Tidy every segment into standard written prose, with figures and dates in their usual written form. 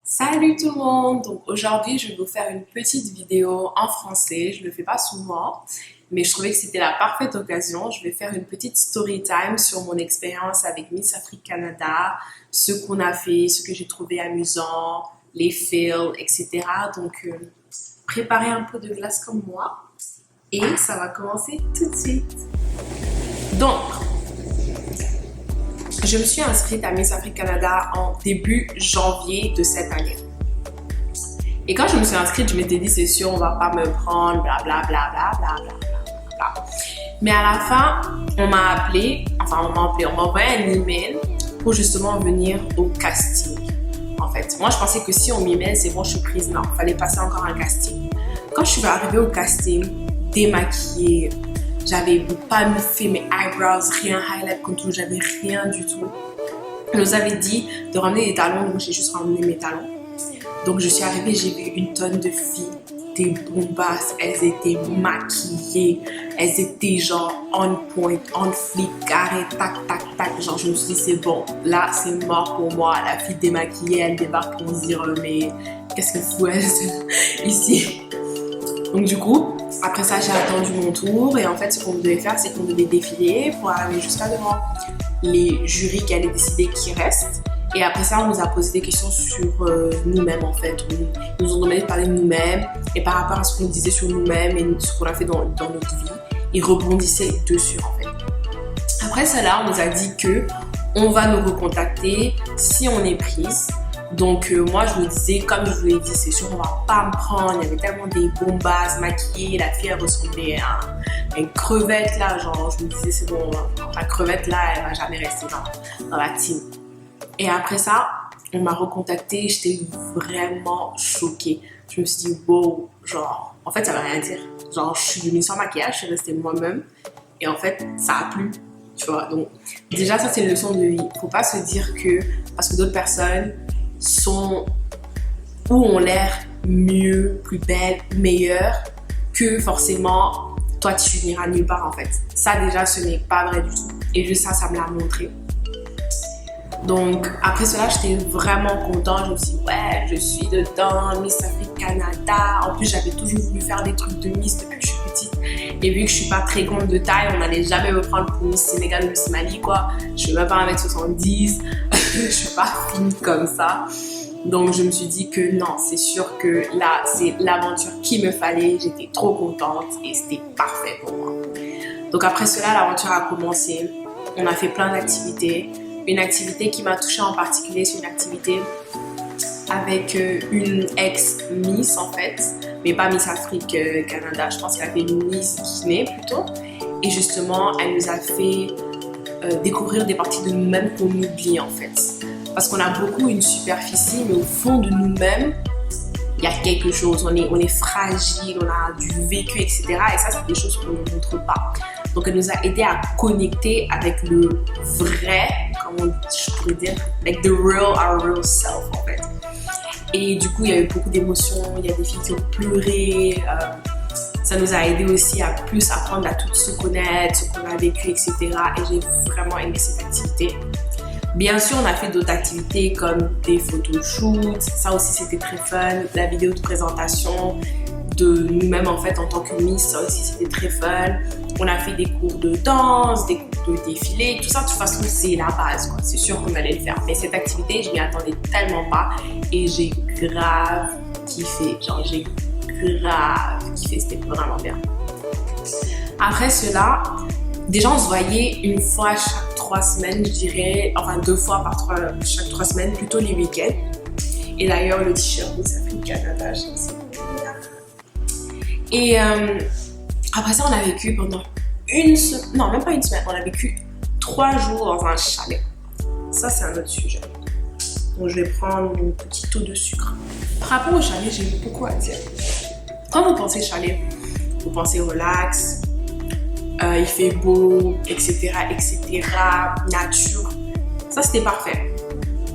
Salut tout le monde! Donc aujourd'hui, je vais vous faire une petite vidéo en français. Je ne le fais pas souvent, mais je trouvais que c'était la parfaite occasion. Je vais faire une petite story time sur mon expérience avec Miss Afrique Canada, ce qu'on a fait, ce que j'ai trouvé amusant, les fails, etc. Donc préparez un peu de glace comme moi et ça va commencer tout de suite. Donc, je me suis inscrite à Miss Afrique Canada en début janvier de cette année. Et quand je me suis inscrite, je m'étais dit, c'est sûr, on va pas me prendre, blablabla, bla, bla, bla, bla. Mais à la fin, on m'a envoyé un email pour justement venir au casting. En fait, moi, je pensais que si on m'email, c'est bon, je suis prise. Non, il fallait passer encore un casting. Quand je suis arrivée au casting, démaquillée, j'avais pas fait mes eyebrows, rien, highlight contour, j'avais rien du tout. On nous avait dit de ramener des talons, donc j'ai juste ramené mes talons. Donc je suis arrivée, j'ai vu une tonne de filles, des bombasses, elles étaient maquillées, elles étaient genre on point, on flic, carré, tac, tac, tac. Genre je me suis dit c'est bon, là c'est mort pour moi. La fille démaquillée, elle débarque pour se dire mais qu'est-ce qu'elle fout elle ici? Donc du coup, après ça j'ai attendu mon tour et en fait ce qu'on devait faire c'est qu'on devait défiler pour arriver jusqu'à devant les jurys qui allaient décider qui reste. Et après ça, on nous a posé des questions sur nous-mêmes en fait. Ils nous ont demandé de parler de nous-mêmes et par rapport à ce qu'on disait sur nous-mêmes et ce qu'on a fait dans notre vie, ils rebondissaient dessus en fait. Après cela, on nous a dit que on va nous recontacter si on est prise. Donc moi je me disais, comme je vous l'ai dit, c'est sûr on va pas me prendre. Il y avait tellement des bombasses maquillées, la fille elle ressemblait à une crevette là, genre je me disais c'est bon, la crevette là elle va jamais rester dans la team. Et après ça, on m'a recontactée, j'étais vraiment choquée. Je me suis dit, wow, genre, en fait, ça veut rien dire. Genre, je suis venue sans maquillage, je suis restée moi-même. Et en fait, ça a plu, tu vois. Donc, déjà, ça, c'est une leçon de vie. Faut pas se dire que, parce que d'autres personnes sont ou ont l'air mieux, plus belles, meilleures, que forcément, toi, tu finiras nulle part, en fait. Ça, déjà, ce n'est pas vrai du tout. Et juste ça me l'a montré. Donc après cela, j'étais vraiment contente. Je me suis dit, ouais, je suis dedans, Miss Afrique Canada. En plus, j'avais toujours voulu faire des trucs de Miss depuis que je suis petite. Et vu que je suis pas très grande de taille, on n'allait jamais me prendre pour Miss Sénégal ou Miss Mali, quoi. Je fais même pas 1m70. Je suis pas fine comme ça. Donc je me suis dit que non, c'est sûr que là, c'est l'aventure qu'il me fallait. J'étais trop contente et c'était parfait pour moi. Donc après cela, l'aventure a commencé. On a fait plein d'activités. Une activité qui m'a touchée en particulier, c'est une activité avec une ex-Miss en fait, mais pas Miss Afrique Canada, je pense qu'elle avait une Miss Guinée plutôt. Et justement, elle nous a fait découvrir des parties de nous-mêmes qu'on oublie en fait. Parce qu'on a beaucoup une superficie, mais au fond de nous-mêmes, il y a quelque chose, on est fragile, on a du vécu, etc. Et ça, c'est des choses qu'on ne montre pas. Donc, elle nous a aidé à connecter avec le vrai, comment je pourrais dire, like the real, our real self, en fait. Et du coup, il y a eu beaucoup d'émotions, il y a des filles qui ont pleuré. Ça nous a aidé aussi à plus apprendre à toutes se connaître, ce qu'on a vécu, etc. Et j'ai vraiment aimé cette activité. Bien sûr, on a fait d'autres activités comme des photoshoots. Ça aussi, c'était très fun. La vidéo de présentation de nous-mêmes, en fait, en tant que Miss, ça aussi, c'était très fun. On a fait des cours de danse, des cours de défilé. Tout ça, de toute façon, c'est la base, quoi. C'est sûr qu'on allait le faire. Mais cette activité, je m'y attendais tellement pas. Et j'ai grave kiffé. Genre, j'ai grave kiffé. C'était vraiment bien. Après cela, déjà, on se voyait une fois chaque 3 semaines, je dirais, enfin 2 fois chaque 3 semaines, plutôt les week-ends. Et d'ailleurs, le t-shirt Miss Afrique Canada, je sais pas. Et après ça, on a vécu pendant non, même pas une semaine, on a vécu 3 jours dans un chalet. Ça, c'est un autre sujet. Donc, je vais prendre mon petit taux de sucre. Par rapport au chalet, j'ai beaucoup à dire. Quand vous pensez chalet, vous pensez relax, il fait beau, etc., nature. Ça, c'était parfait.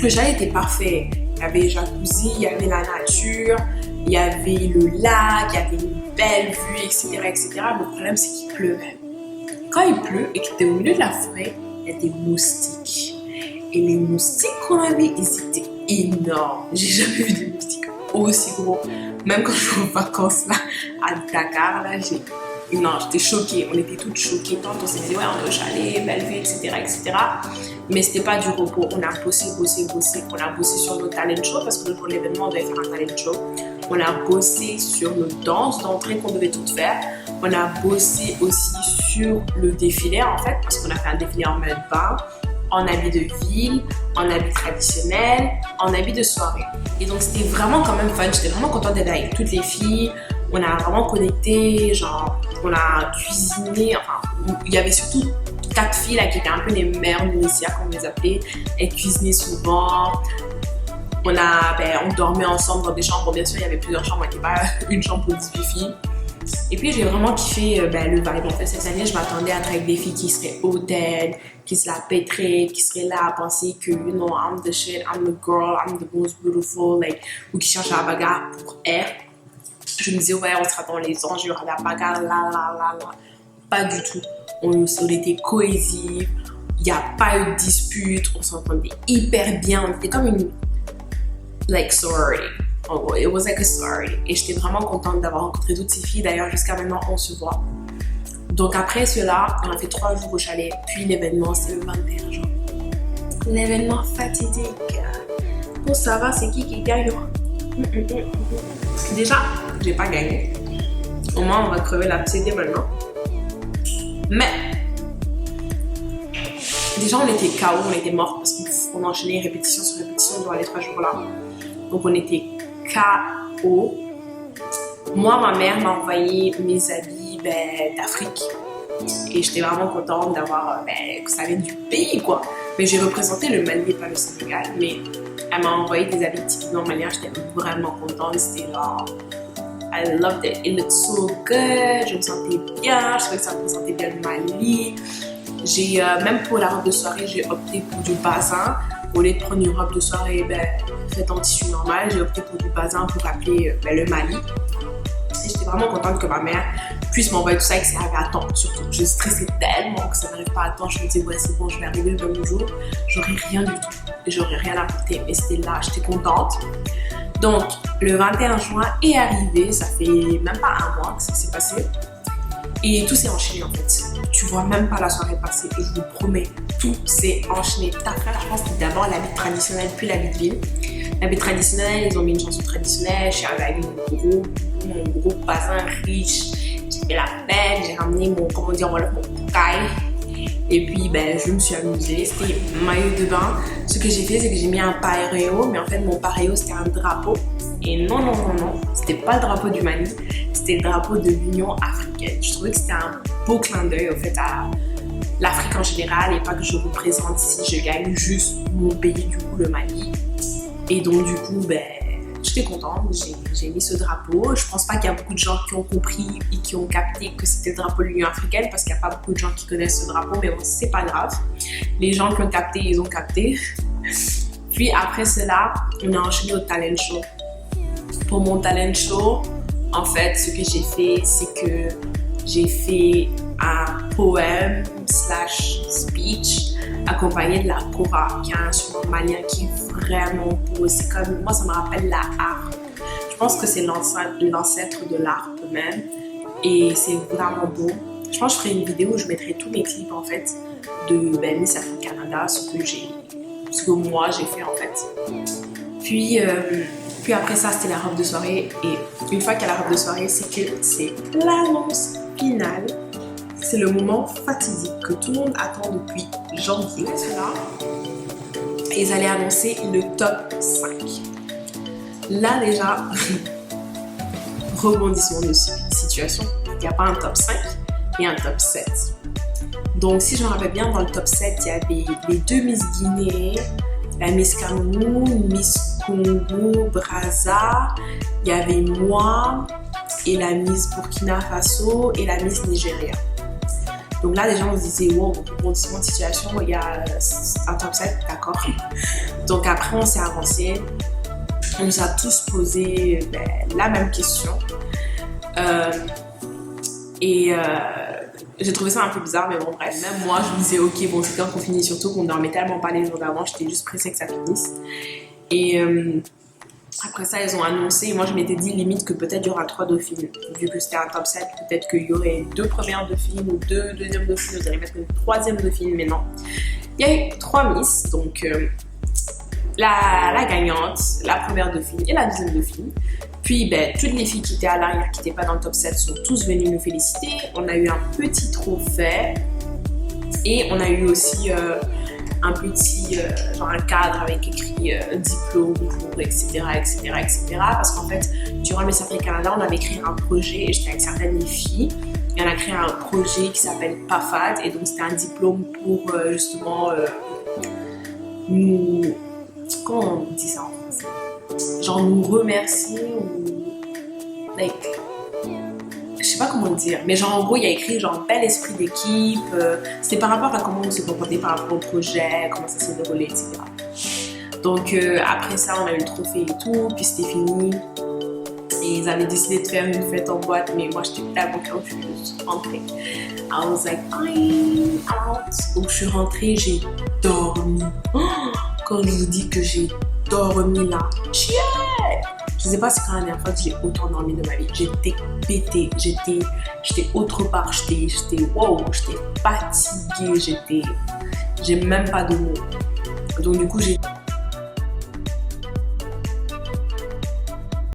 Le chalet était parfait. Il y avait le jacuzzi, il y avait la nature, il y avait le lac, il y avait une belle vue, etc., etc. Le problème, c'est qu'il pleuvait. Quand il pleut et que tu es au milieu de la forêt, il y a des moustiques. Et les moustiques qu'on avait, ils étaient énorme. J'ai jamais vu des moustiques aussi gros. Même quand je suis en vacances là, à Dakar, là, non, j'étais choquée. On était toutes choquées. Tant on s'est dit, ouais, on est au chalet, belle vue, etc., etc. Mais c'était pas du repos. On a bossé. On a bossé sur nos talent shows parce que le jour de l'événement, on devait faire un talent show. On a bossé sur nos danses d'entrée qu'on devait toutes faire. On a bossé aussi sur le défilé, en fait, parce qu'on a fait un défilé en maillot de bain, en habit de ville, en habit traditionnel, en habit de soirée. Et donc, c'était vraiment quand même fun. J'étais vraiment contente d'être avec toutes les filles. On a vraiment connecté, genre, on a cuisiné. Enfin, il y avait surtout 4 filles là, qui étaient un peu les mères nourricières, comme on les appelait. Elles cuisinaient souvent. On dormait ensemble dans des chambres. Bien sûr, il y avait plusieurs chambres, il n'y avait pas une chambre pour 18 filles. Et puis, j'ai vraiment kiffé le vibe. En fait, cette année, je m'attendais à être avec des filles qui seraient hautaines, qui se la pèteraient, qui seraient là à penser que, you know, I'm the shit, I'm the girl, I'm the most beautiful, like, ou qui cherchent la bagarre pour elle. Je me disais, ouais, on sera dans les anges, il y aura la bagarre, là. Pas du tout. On était cohésifs, il n'y a pas eu de dispute, on s'entendait hyper bien. On était comme une, like, sorority. En gros, it was like a sorority. Et j'étais vraiment contente d'avoir rencontré toutes ces filles. D'ailleurs, jusqu'à maintenant, on se voit. Donc après cela, on a fait 3 jours au chalet. Puis l'événement, c'était le 21 juin. L'événement fatidique. Pour savoir c'est qui gagne. Déjà, j'ai pas gagné. Au moins, on va crever la petite maintenant. Mais, déjà, on était KO, on était morts parce qu'on enchaînait répétition sur répétition durant les 3 jours-là. Donc, on était KO. Moi, ma mère m'a envoyé mes habits d'Afrique. Et j'étais vraiment contente d'avoir que ça vient du pays, quoi. Mais j'ai représenté le Mali et pas le Sénégal. Mais elle m'a envoyé des habits typiquement maliens. J'étais vraiment contente. C'était là. I loved it. It looked so good. Je me sentais bien. Je trouvais que ça représentait bien le Mali. Même pour la robe de soirée, j'ai opté pour du bazin. Au lieu de prendre une robe de soirée faite en tissu normal, j'ai opté pour du bazin pour rappeler le Mali. Et j'étais vraiment contente que ma mère puisse m'envoyer tout ça et que ça arrive à temps, surtout. Je stressais tellement que ça n'arrive pas à temps. Je me disais, ouais, c'est bon, je vais arriver le même jour. J'aurais rien du tout. Et j'aurais rien apporté. Mais c'était là, j'étais contente. Donc, le 21 juin est arrivé. Ça fait même pas un mois que ça s'est passé. Et tout s'est enchaîné en fait. Tu vois même pas la soirée passer. Et je vous promets, tout s'est enchaîné. Ta frère, je pense que d'abord l'habit traditionnel, puis l'habit de ville. L'habit traditionnel, ils ont mis une chanson traditionnelle. Je suis arrivée avec mon gros bazin riche. J'ai fait la fête, j'ai ramené mon poucaille. Et puis, je me suis amusée. C'était maillot de bain. Ce que j'ai fait, c'est que j'ai mis un paréo. Mais en fait, mon paréo, c'était un drapeau. Et non. C'était pas le drapeau du Mali. C'était le drapeau de l'Union africaine. Je trouvais que c'était un beau clin d'œil, en fait, à l'Afrique en général. Et pas que je représente si je gagne juste mon pays, du coup, le Mali. Et donc, du coup, j'étais contente, j'ai mis ce drapeau. Je pense pas qu'il y a beaucoup de gens qui ont compris et qui ont capté que c'était le drapeau de l'Union africaine parce qu'il n'y a pas beaucoup de gens qui connaissent ce drapeau, mais bon, c'est pas grave. Les gens qui ont capté, ils ont capté. Puis après cela, on a enchaîné au talent show. Pour mon talent show, en fait, ce que j'ai fait, c'est que j'ai fait un poème / speech accompagné de la kora, qui est un instrument malien qui est vraiment beau. C'est comme, moi, ça me rappelle la harpe. Je pense que c'est l'ancêtre de l'harpe même. Et c'est vraiment beau. Je pense que je ferai une vidéo où je mettrai tous mes clips, en fait, de Miss Afrique Canada, ce que moi, j'ai fait, en fait. Puis après ça, c'était la robe de soirée. Et une fois qu'il y a la robe de soirée, c'est l'annonce finale. C'est le moment fatidique que tout le monde attend depuis janvier. Là, ils allaient annoncer le top 5. Là déjà, rebondissement de situation. Il n'y a pas un top 5, il y a un top 7. Donc si je me rappelle bien, dans le top 7, il y avait les 2 Miss Guinée, la Miss Cameroun, Miss Congo, Brazza, il y avait moi et la Miss Burkina Faso et la Miss Nigeria. Donc là, les gens se disaient, wow, rebondissement de situation, il y a un top 7, d'accord. Donc après, on s'est avancé. On nous a tous posé la même question. J'ai trouvé ça un peu bizarre, mais bon, bref. Même moi, je me disais, ok, bon, c'est quand qu'on finit, surtout qu'on dormait tellement pas les jours d'avant, j'étais juste pressée que ça finisse. Et après ça, ils ont annoncé, moi je m'étais dit limite que peut-être il y aura 3 dauphines. Vu que c'était un top 7, peut-être qu'il y aurait 2 premières dauphines ou 2 deuxièmes dauphines, vous allez mettre une 3e dauphine, mais non. Il y a eu 3 Miss, donc la gagnante, la première dauphine et la deuxième dauphine. Puis toutes les filles qui étaient à l'arrière, qui n'étaient pas dans le top 7, sont tous venues nous féliciter. On a eu un petit trophée et on a eu aussi un petit genre un cadre avec écrit diplôme pour etc. Parce qu'en fait, durant le Miss Afrique Canada, on avait créé un projet et j'étais avec certaines filles. Et on a créé un projet qui s'appelle PAFAD et donc c'était un diplôme pour justement nous... Comment on dit ça en français? Genre nous remercier ou... Like... Je sais pas comment dire, mais genre en gros il y a écrit genre bel esprit d'équipe, c'était par rapport à comment on se comportait par rapport au projet, comment ça s'est déroulé, etc. Donc après ça on a eu le trophée et tout, puis c'était fini. Et ils avaient décidé de faire une fête en boîte, mais moi j'étais tellement confuse, je suis rentrée. I was like, I'm out. Donc je suis rentrée, j'ai dormi. Quand je vous dis que j'ai dormi là, je sais pas c'est quand la dernière fois que j'ai autant dormi de ma vie. J'étais pétée, j'étais autre part, j'étais fatiguée, j'ai même pas de mots. Donc du coup j'ai